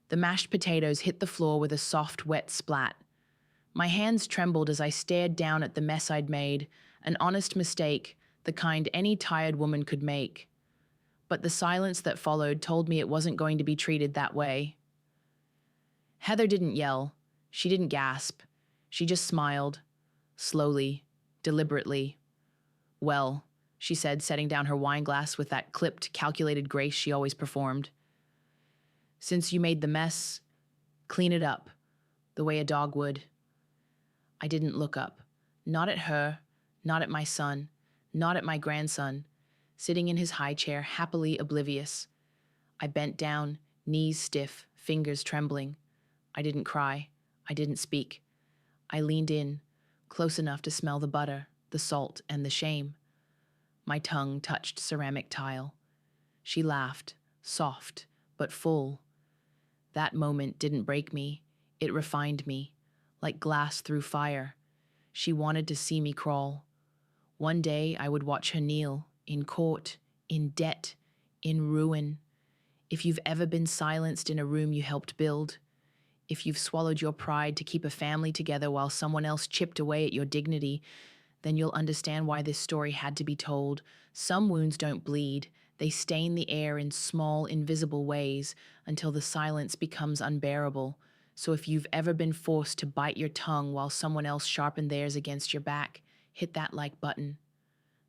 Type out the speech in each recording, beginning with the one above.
The mashed potatoes hit the floor with a soft, wet splat. My hands trembled as I stared down at the mess I'd made, an honest mistake, the kind any tired woman could make. But the silence that followed told me it wasn't going to be treated that way. Heather didn't yell. She didn't gasp. She just smiled, slowly, deliberately. "Well," she said, setting down her wine glass with that clipped, calculated grace she always performed. "Since you made the mess, clean it up, the way a dog would." I didn't look up. Not at her, not at my son, not at my grandson, sitting in his high chair, happily oblivious. I bent down, knees stiff, fingers trembling. I didn't cry. I didn't speak. I leaned in, close enough to smell the butter, the salt, and the shame. My tongue touched ceramic tile. She laughed, soft, but full. That moment didn't break me. It refined me, like glass through fire. She wanted to see me crawl. One day I would watch her kneel, in court, in debt, in ruin. If you've ever been silenced in a room you helped build, if you've swallowed your pride to keep a family together while someone else chipped away at your dignity, then you'll understand why this story had to be told. Some wounds don't bleed. They stain the air in small, invisible ways until the silence becomes unbearable. So if you've ever been forced to bite your tongue while someone else sharpened theirs against your back, hit that like button.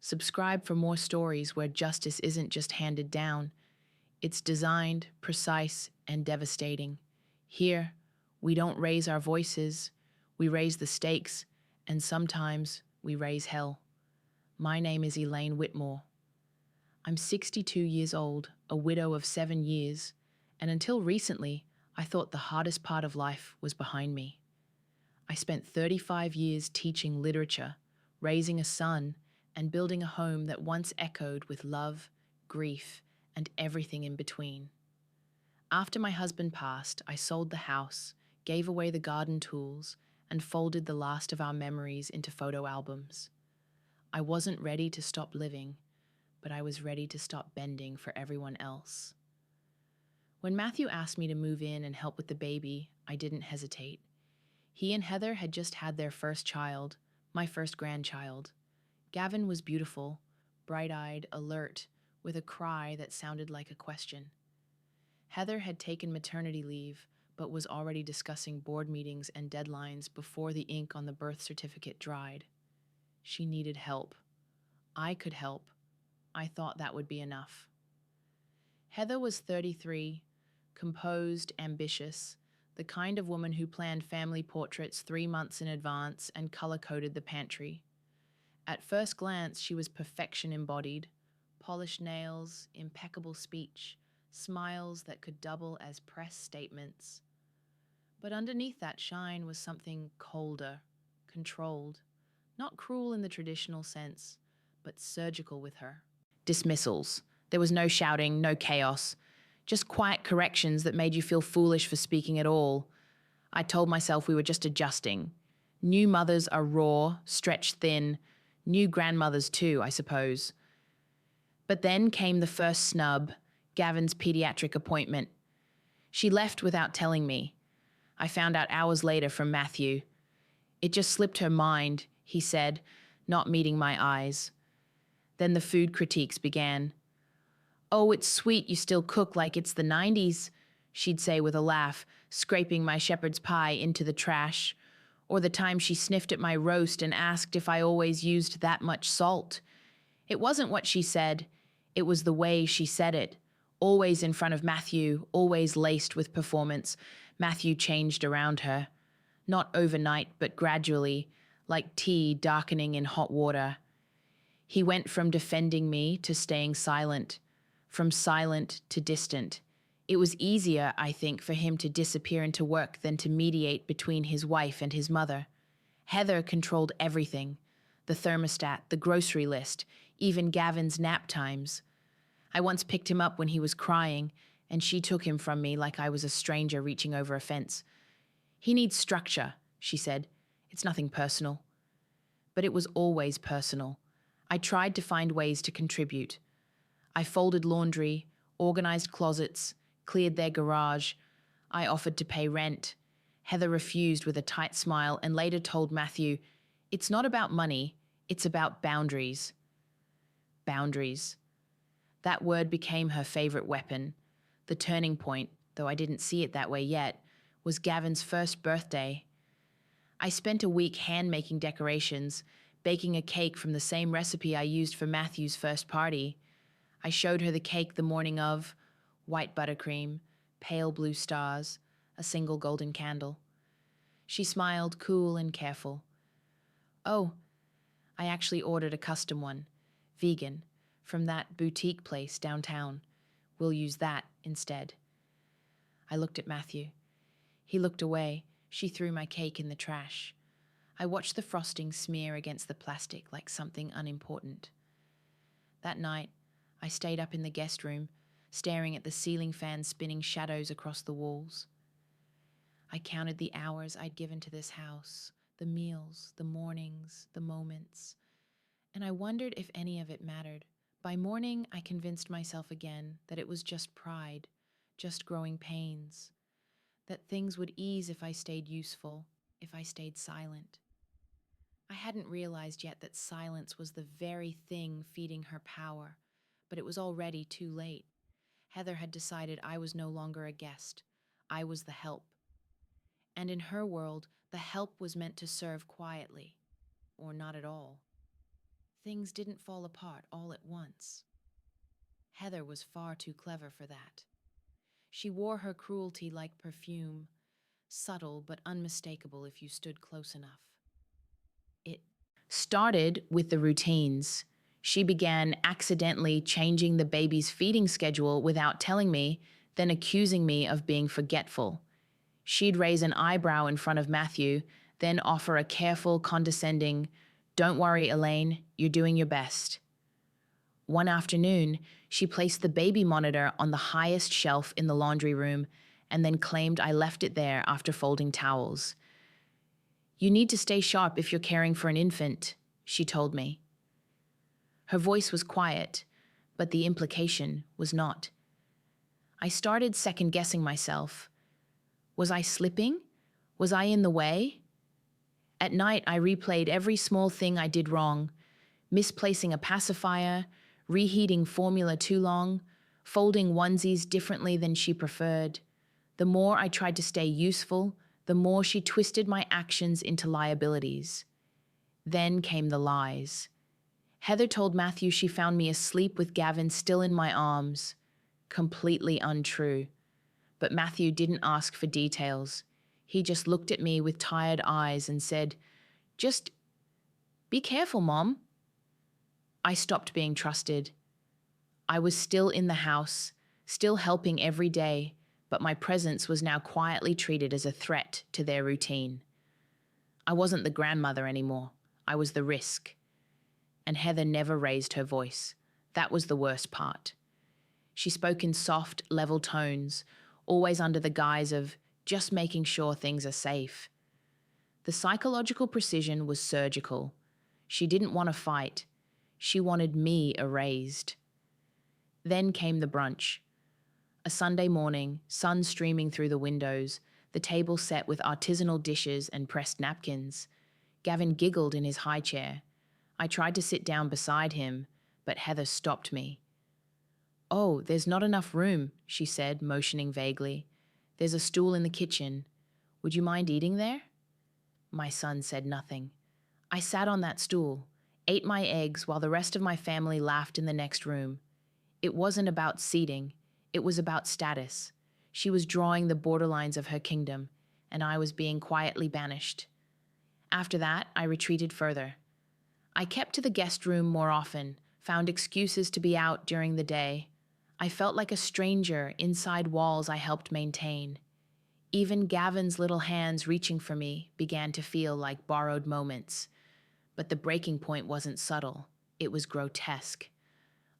Subscribe for more stories where justice isn't just handed down. It's designed, precise, and devastating. Here, we don't raise our voices. We raise the stakes, and sometimes we raise hell. My name is Elaine Whitmore. I'm 62 years old, a widow of 7 years, and until recently, I thought the hardest part of life was behind me. I spent 35 years teaching literature, raising a son, and building a home that once echoed with love, grief, and everything in between. After my husband passed, I sold the house, gave away the garden tools, and folded the last of our memories into photo albums. I wasn't ready to stop living, but I was ready to stop bending for everyone else. When Matthew asked me to move in and help with the baby, I didn't hesitate. He and Heather had just had their first child, my first grandchild. Gavin was beautiful, bright-eyed, alert, with a cry that sounded like a question. Heather had taken maternity leave, but was already discussing board meetings and deadlines before the ink on the birth certificate dried. She needed help. I could help. I thought that would be enough. Heather was 33, composed, ambitious, the kind of woman who planned family portraits 3 months in advance and color-coded the pantry. At first glance, she was perfection embodied, polished nails, impeccable speech, smiles that could double as press statements. But underneath that shine was something colder, controlled, not cruel in the traditional sense, but surgical with her. Dismissals. There was no shouting, no chaos, just quiet corrections that made you feel foolish for speaking at all. I told myself we were just adjusting. New mothers are raw, stretched thin, new grandmothers too, I suppose. But then came the first snub, Gavin's pediatric appointment. She left without telling me. I found out hours later from Matthew. It just slipped her mind, he said, not meeting my eyes. Then the food critiques began. "Oh, it's sweet you still cook like it's the 90s, she'd say with a laugh, scraping my shepherd's pie into the trash. Or the time she sniffed at my roast and asked if I always used that much salt. It wasn't what she said, it was the way she said it. Always in front of Matthew, always laced with performance. Matthew changed around her. Not overnight, but gradually, like tea darkening in hot water. He went from defending me to staying silent, from silent to distant. It was easier, I think, for him to disappear into work than to mediate between his wife and his mother. Heather controlled everything, the thermostat, the grocery list, even Gavin's nap times. I once picked him up when he was crying, and she took him from me like I was a stranger reaching over a fence. "He needs structure," she said. "It's nothing personal." But it was always personal. I tried to find ways to contribute. I folded laundry, organized closets, cleared their garage. I offered to pay rent. Heather refused with a tight smile and later told Matthew, "It's not about money, it's about boundaries." Boundaries. That word became her favorite weapon. The turning point, though I didn't see it that way yet, was Gavin's first birthday. I spent a week hand-making decorations, baking a cake from the same recipe I used for Matthew's first party. I showed her the cake the morning of, white buttercream, pale blue stars, a single golden candle. She smiled, cool and careful. "Oh, I actually ordered a custom one, vegan, from that boutique place downtown. We'll use that instead." I looked at Matthew. He looked away. She threw my cake in the trash. I watched the frosting smear against the plastic like something unimportant. That night, I stayed up in the guest room, staring at the ceiling fan spinning shadows across the walls. I counted the hours I'd given to this house, the meals, the mornings, the moments, and I wondered if any of it mattered. By morning, I convinced myself again that it was just pride, just growing pains, that things would ease if I stayed useful, if I stayed silent. I hadn't realized yet that silence was the very thing feeding her power, but it was already too late. Heather had decided I was no longer a guest. I was the help. And in her world, the help was meant to serve quietly, or not at all. Things didn't fall apart all at once. Heather was far too clever for that. She wore her cruelty like perfume, subtle but unmistakable if you stood close enough. It started with the routines. She began accidentally changing the baby's feeding schedule without telling me, then accusing me of being forgetful. She'd raise an eyebrow in front of Matthew, then offer a careful, condescending, "Don't worry, Elaine, you're doing your best." One afternoon, she placed the baby monitor on the highest shelf in the laundry room and then claimed I left it there after folding towels. "You need to stay sharp if you're caring for an infant," she told me. Her voice was quiet, but the implication was not. I started second-guessing myself. Was I slipping? Was I in the way? At night, I replayed every small thing I did wrong, misplacing a pacifier, reheating formula too long, folding onesies differently than she preferred. The more I tried to stay useful, the more she twisted my actions into liabilities. Then came the lies. Heather told Matthew she found me asleep with Gavin still in my arms. Completely untrue. But Matthew didn't ask for details. He just looked at me with tired eyes and said, "Just be careful, Mom." I stopped being trusted. I was still in the house, still helping every day, but my presence was now quietly treated as a threat to their routine. I wasn't the grandmother anymore. I was the risk. And Heather never raised her voice. That was the worst part. She spoke in soft, level tones, always under the guise of just making sure things are safe. The psychological precision was surgical. She didn't want to fight. She wanted me erased. Then came the brunch. A Sunday morning, sun streaming through the windows, the table set with artisanal dishes and pressed napkins. Gavin giggled in his high chair. I tried to sit down beside him, but Heather stopped me. "Oh, there's not enough room," she said, motioning vaguely. "There's a stool in the kitchen. Would you mind eating there?" My son said nothing. I sat on that stool, ate my eggs while the rest of my family laughed in the next room. It wasn't about seating. It was about status. She was drawing the borderlines of her kingdom, and I was being quietly banished. After that, I retreated further. I kept to the guest room more often, found excuses to be out during the day. I felt like a stranger inside walls I helped maintain. Even Gavin's little hands reaching for me began to feel like borrowed moments. But the breaking point wasn't subtle. It was grotesque.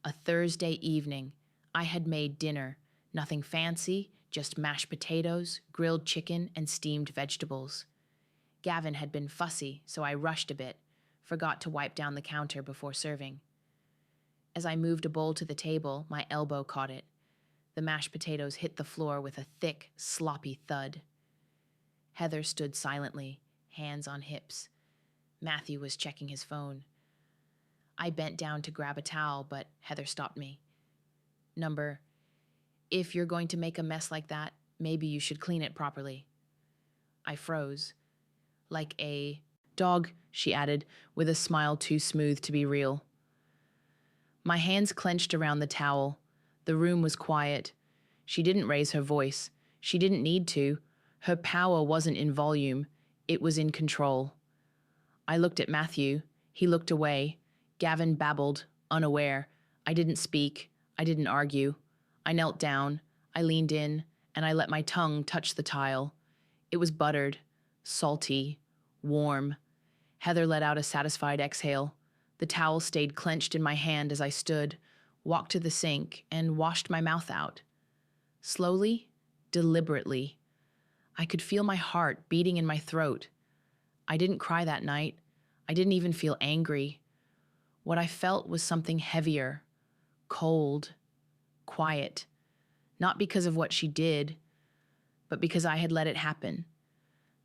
A Thursday evening, I had made dinner, nothing fancy, just mashed potatoes, grilled chicken, and steamed vegetables. Gavin had been fussy, so I rushed a bit, forgot to wipe down the counter before serving. As I moved a bowl to the table, my elbow caught it. The mashed potatoes hit the floor with a thick, sloppy thud. Heather stood silently, hands on hips. Matthew was checking his phone. I bent down to grab a towel, but Heather stopped me. Number, if you're going to make a mess like that, maybe you should clean it properly. I froze. Like a dog, she added, with a smile too smooth to be real. My hands clenched around the towel. The room was quiet. She didn't raise her voice. She didn't need to. Her power wasn't in volume. It was in control. I looked at Matthew. He looked away. Gavin babbled, unaware. I didn't speak. I didn't argue. I knelt down. I leaned in, and I let my tongue touch the tile. It was buttered, salty, warm. Heather let out a satisfied exhale. The towel stayed clenched in my hand as I stood, walked to the sink, and washed my mouth out. Slowly, deliberately. I could feel my heart beating in my throat. I didn't cry that night. I didn't even feel angry. What I felt was something heavier, cold, quiet. Not because of what she did, but because I had let it happen.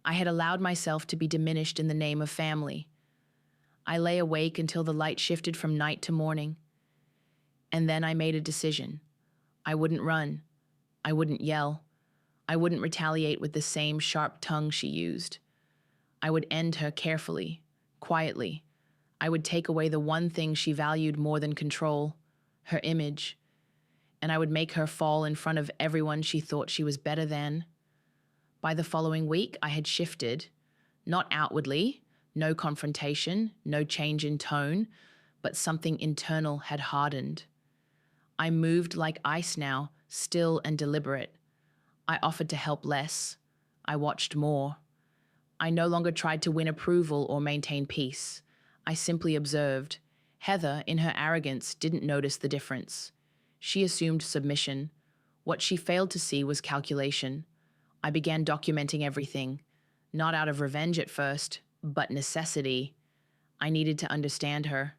I had allowed myself to be diminished in the name of family. I lay awake until the light shifted from night to morning. And then I made a decision. I wouldn't run. I wouldn't yell. I wouldn't retaliate with the same sharp tongue she used. I would end her carefully, quietly. I would take away the one thing she valued more than control, her image. And I would make her fall in front of everyone she thought she was better than. By the following week, I had shifted, not outwardly, no confrontation, no change in tone, but something internal had hardened. I moved like ice now, still and deliberate. I offered to help less. I watched more. I no longer tried to win approval or maintain peace. I simply observed. Heather, in her arrogance, didn't notice the difference. She assumed submission. What she failed to see was calculation. I began documenting everything, not out of revenge at first, but necessity. I needed to understand her.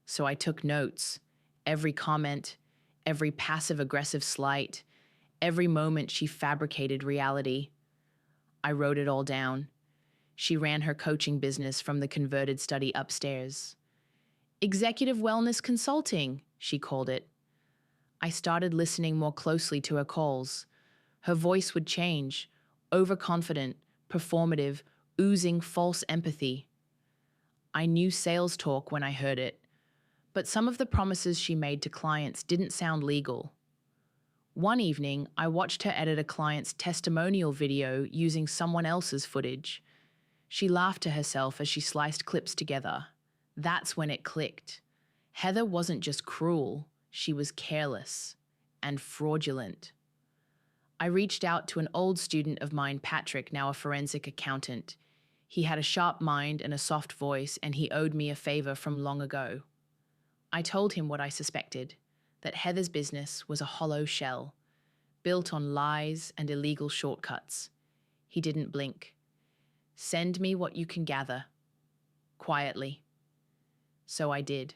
So I took notes. Every comment, every passive-aggressive slight, every moment she fabricated reality. I wrote it all down. She ran her coaching business from the converted study upstairs. Executive wellness consulting, she called it. I started listening more closely to her calls. Her voice would change, overconfident, performative, oozing false empathy. I knew sales talk when I heard it, but some of the promises she made to clients didn't sound legal. One evening, I watched her edit a client's testimonial video using someone else's footage. She laughed to herself as she sliced clips together. That's when it clicked. Heather wasn't just cruel, she was careless and fraudulent. I reached out to an old student of mine, Patrick, now a forensic accountant. He had a sharp mind and a soft voice, and he owed me a favor from long ago. I told him what I suspected, that Heather's business was a hollow shell, built on lies and illegal shortcuts. He didn't blink. Send me what you can gather. Quietly. So I did.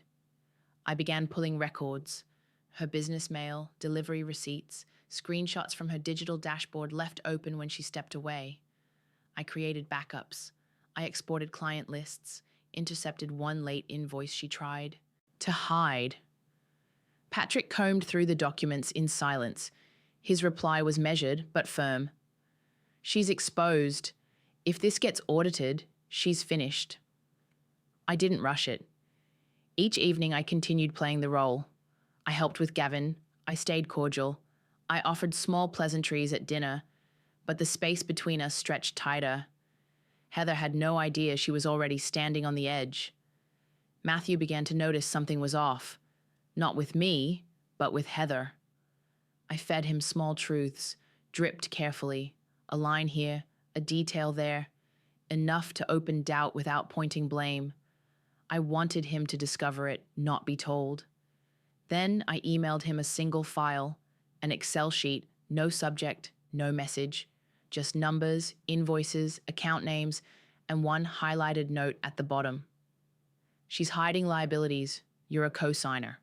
I began pulling records, her business mail, delivery receipts, screenshots from her digital dashboard left open when she stepped away. I created backups. I exported client lists, intercepted one late invoice she tried to hide. Patrick combed through the documents in silence. His reply was measured but firm. She's exposed. If this gets audited, she's finished. I didn't rush it. Each evening I continued playing the role. I helped with Gavin. I stayed cordial. I offered small pleasantries at dinner, but the space between us stretched tighter. Heather had no idea she was already standing on the edge. Matthew began to notice something was off, not with me, but with Heather. I fed him small truths, dripped carefully, a line here, a detail there, enough to open doubt without pointing blame. I wanted him to discover it, not be told. Then I emailed him a single file, an Excel sheet, no subject, no message, just numbers, invoices, account names, and one highlighted note at the bottom. She's hiding liabilities. You're a co-signer.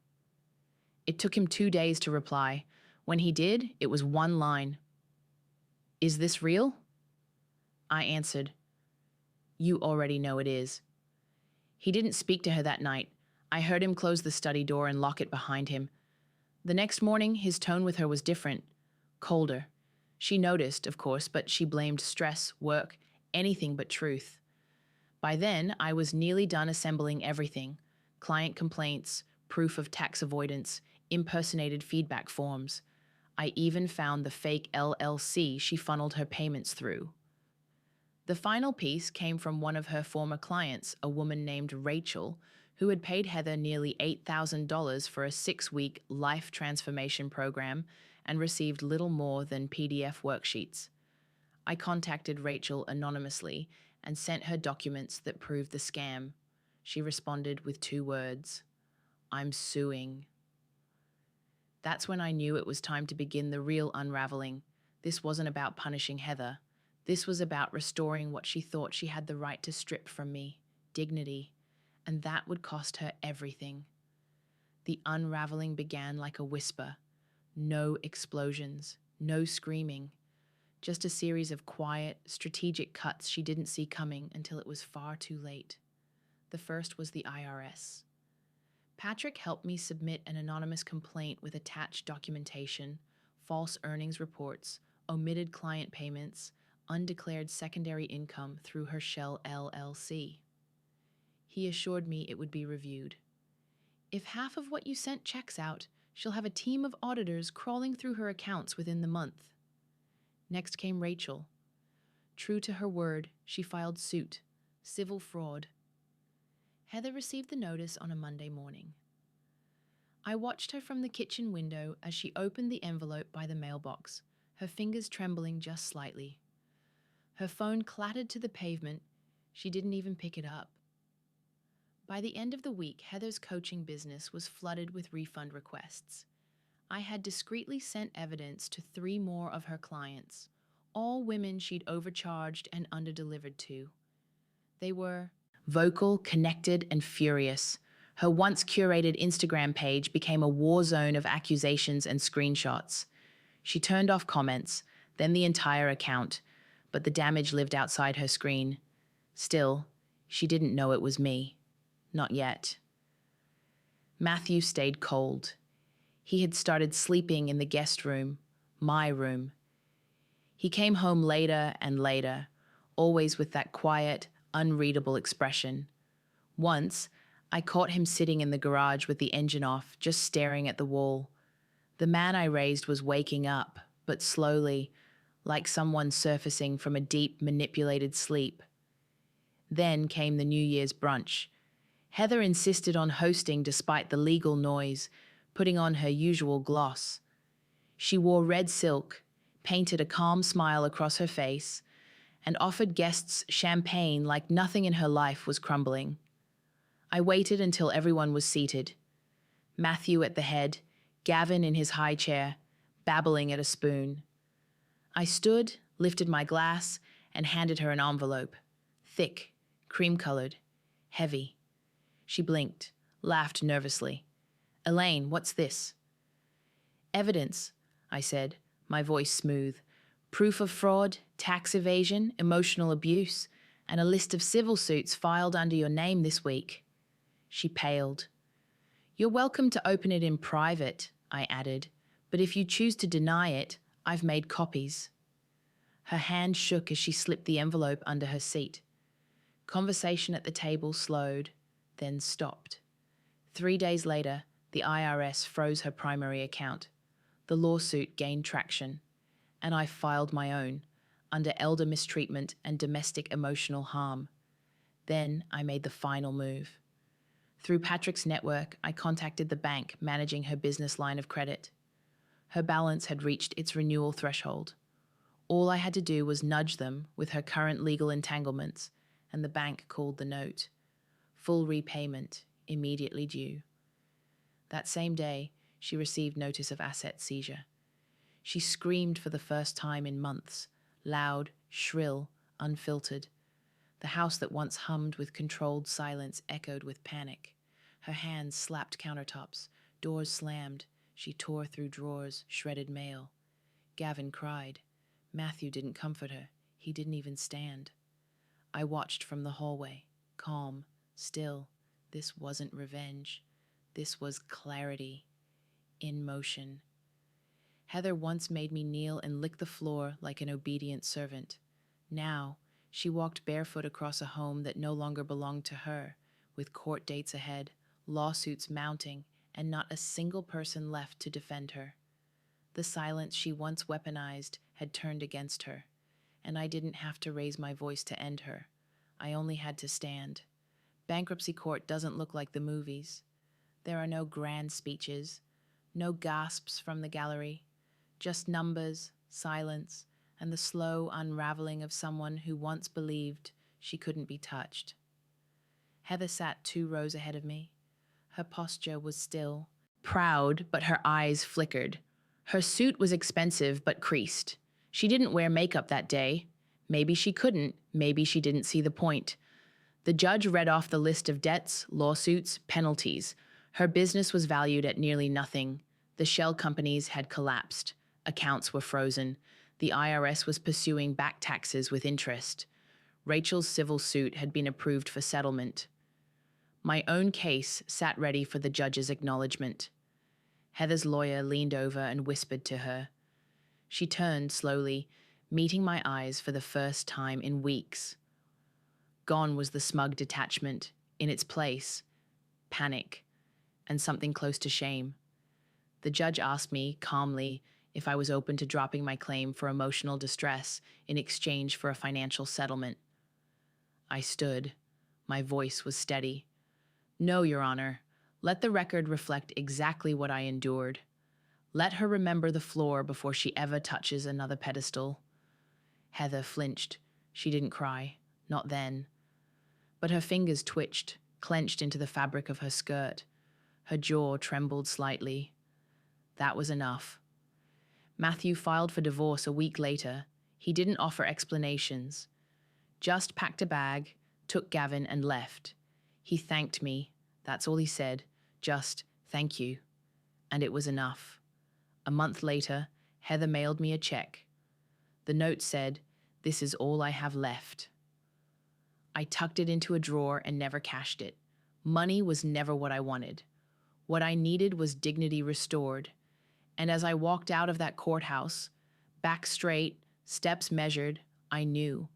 It took him 2 days to reply. When he did, it was one line. "Is this real?" I answered, "You already know it is." He didn't speak to her that night. I heard him close the study door and lock it behind him. The next morning, his tone with her was different, colder. She noticed, of course, but she blamed stress, work, anything but truth. By then, I was nearly done assembling everything: client complaints, proof of tax avoidance, impersonated feedback forms. I even found the fake LLC she funneled her payments through. The final piece came from one of her former clients, a woman named Rachel, who had paid Heather nearly $8,000 for a 6-week life transformation program and received little more than PDF worksheets. I contacted Rachel anonymously and sent her documents that proved the scam. She responded with 2 words: "I'm suing." That's when I knew it was time to begin the real unraveling. This wasn't about punishing Heather. This was about restoring what she thought she had the right to strip from me: dignity. And that would cost her everything. The unraveling began like a whisper. No explosions, no screaming. Just a series of quiet, strategic cuts she didn't see coming until it was far too late. The first was the IRS. Patrick helped me submit an anonymous complaint with attached documentation, false earnings reports, omitted client payments, undeclared secondary income through her shell LLC. He assured me it would be reviewed. "If half of what you sent checks out, she'll have a team of auditors crawling through her accounts within the month." Next came Rachel. True to her word, she filed suit: civil fraud. Heather received the notice on a Monday morning. I watched her from the kitchen window as she opened the envelope by the mailbox, her fingers trembling just slightly. Her phone clattered to the pavement. She didn't even pick it up. By the end of the week, Heather's coaching business was flooded with refund requests. I had discreetly sent evidence to 3 more of her clients, all women she'd overcharged and underdelivered to. They were vocal, connected, and furious. Her once curated Instagram page became a war zone of accusations and screenshots. She turned off comments, then the entire account, but the damage lived outside her screen. Still, she didn't know it was me. Not yet. Matthew stayed cold. He had started sleeping in the guest room, my room. He came home later and later, always with that quiet, unreadable expression. Once, I caught him sitting in the garage with the engine off, just staring at the wall. The man I raised was waking up, but slowly, like someone surfacing from a deep, manipulated sleep. Then came the New Year's brunch. Heather insisted on hosting despite the legal noise, putting on her usual gloss. She wore red silk, painted a calm smile across her face, and offered guests champagne like nothing in her life was crumbling. I waited until everyone was seated. Matthew at the head, Gavin in his high chair, babbling at a spoon. I stood, lifted my glass, and handed her an envelope. Thick, cream-colored, heavy. She blinked, laughed nervously. "Elaine, what's this?" "Evidence," I said, my voice smooth. "Proof of fraud, tax evasion, emotional abuse, and a list of civil suits filed under your name this week." She paled. "You're welcome to open it in private," I added, "but if you choose to deny it, I've made copies." Her hand shook as she slipped the envelope under her seat. Conversation at the table slowed, then stopped. 3 days later, the IRS froze her primary account. The lawsuit gained traction, and I filed my own, under elder mistreatment and domestic emotional harm. Then I made the final move. Through Patrick's network, I contacted the bank managing her business line of credit. Her balance had reached its renewal threshold. All I had to do was nudge them with her current legal entanglements, and the bank called the note. Full repayment, immediately due. That same day, she received notice of asset seizure. She screamed for the first time in months, loud, shrill, unfiltered. The house that once hummed with controlled silence echoed with panic. Her hands slapped countertops, doors slammed, She tore through drawers, shredded mail. Gavin cried. Matthew didn't comfort her. He didn't even stand. I watched from the hallway, calm, still. This wasn't revenge. This was clarity, in motion. Heather once made me kneel and lick the floor like an obedient servant. Now, she walked barefoot across a home that no longer belonged to her, with court dates ahead, lawsuits mounting, and not a single person left to defend her. The silence she once weaponized had turned against her, and I didn't have to raise my voice to end her. I only had to stand. Bankruptcy court doesn't look like the movies. There are no grand speeches, no gasps from the gallery, just numbers, silence, and the slow unraveling of someone who once believed she couldn't be touched. Heather sat 2 rows ahead of me. Her posture was still, proud, but her eyes flickered. Her suit was expensive but creased. She didn't wear makeup that day. Maybe she couldn't, maybe she didn't see the point. The judge read off the list of debts, lawsuits, penalties. Her business was valued at nearly nothing. The shell companies had collapsed. Accounts were frozen. The IRS was pursuing back taxes with interest. Rachel's civil suit had been approved for settlement. My own case sat ready for the judge's acknowledgement. Heather's lawyer leaned over and whispered to her. She turned slowly, meeting my eyes for the first time in weeks. Gone was the smug detachment. In its place, panic, and something close to shame. The judge asked me, calmly, if I was open to dropping my claim for emotional distress in exchange for a financial settlement. I stood. My voice was steady. No, Your Honor. Let the record reflect exactly what I endured. Let her remember the floor before she ever touches another pedestal. Heather flinched. She didn't cry. Not then. But her fingers twitched, clenched into the fabric of her skirt. Her jaw trembled slightly. That was enough. Matthew filed for divorce a week later. He didn't offer explanations. Just packed a bag, took Gavin, and left. He thanked me. That's all he said. Just, thank you. And it was enough. A month later, Heather mailed me a check. The note said, "This is all I have left." I tucked it into a drawer and never cashed it. Money was never what I wanted. What I needed was dignity restored. And as I walked out of that courthouse, back straight, steps measured, I knew.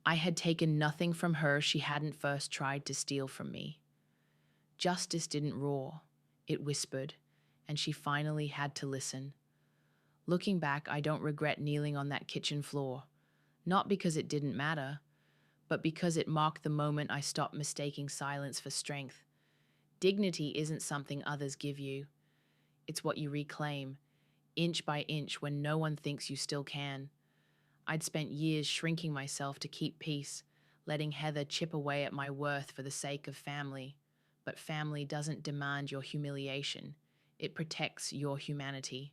I had taken nothing from her she hadn't first tried to steal from me. Justice didn't roar. It whispered, and she finally had to listen. Looking back, I don't regret kneeling on that kitchen floor. Not because it didn't matter, but because it marked the moment I stopped mistaking silence for strength. Dignity isn't something others give you. It's what you reclaim, inch by inch, when no one thinks you still can. I'd spent years shrinking myself to keep peace, letting Heather chip away at my worth for the sake of family. But family doesn't demand your humiliation. It protects your humanity.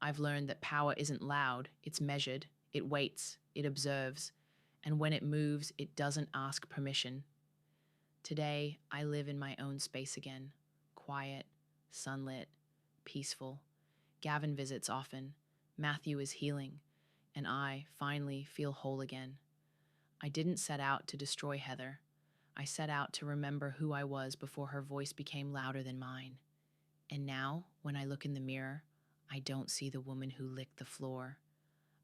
I've learned that power isn't loud, it's measured, it waits, it observes, and when it moves, it doesn't ask permission. Today, I live in my own space again, quiet, sunlit, peaceful. Gavin visits often, Matthew is healing, and I finally feel whole again. I didn't set out to destroy Heather. I set out to remember who I was before her voice became louder than mine. And now, when I look in the mirror, I don't see the woman who licked the floor.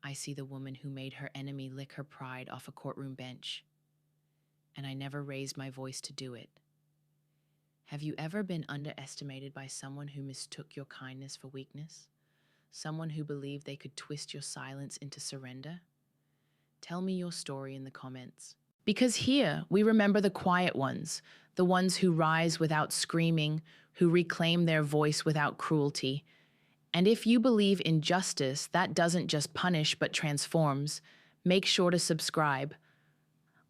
I see the woman who made her enemy lick her pride off a courtroom bench. And I never raised my voice to do it. Have you ever been underestimated by someone who mistook your kindness for weakness? Someone who believed they could twist your silence into surrender? Tell me your story in the comments. Because here, we remember the quiet ones, the ones who rise without screaming, who reclaim their voice without cruelty. And if you believe in justice that doesn't just punish but transforms, make sure to subscribe.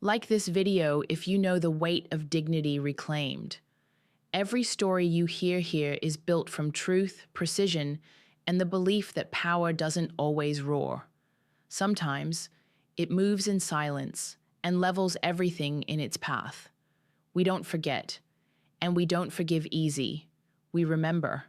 Like this video if you know the weight of dignity reclaimed. Every story you hear here is built from truth, precision, and the belief that power doesn't always roar. Sometimes, it moves in silence and levels everything in its path. We don't forget, and we don't forgive easy. We remember.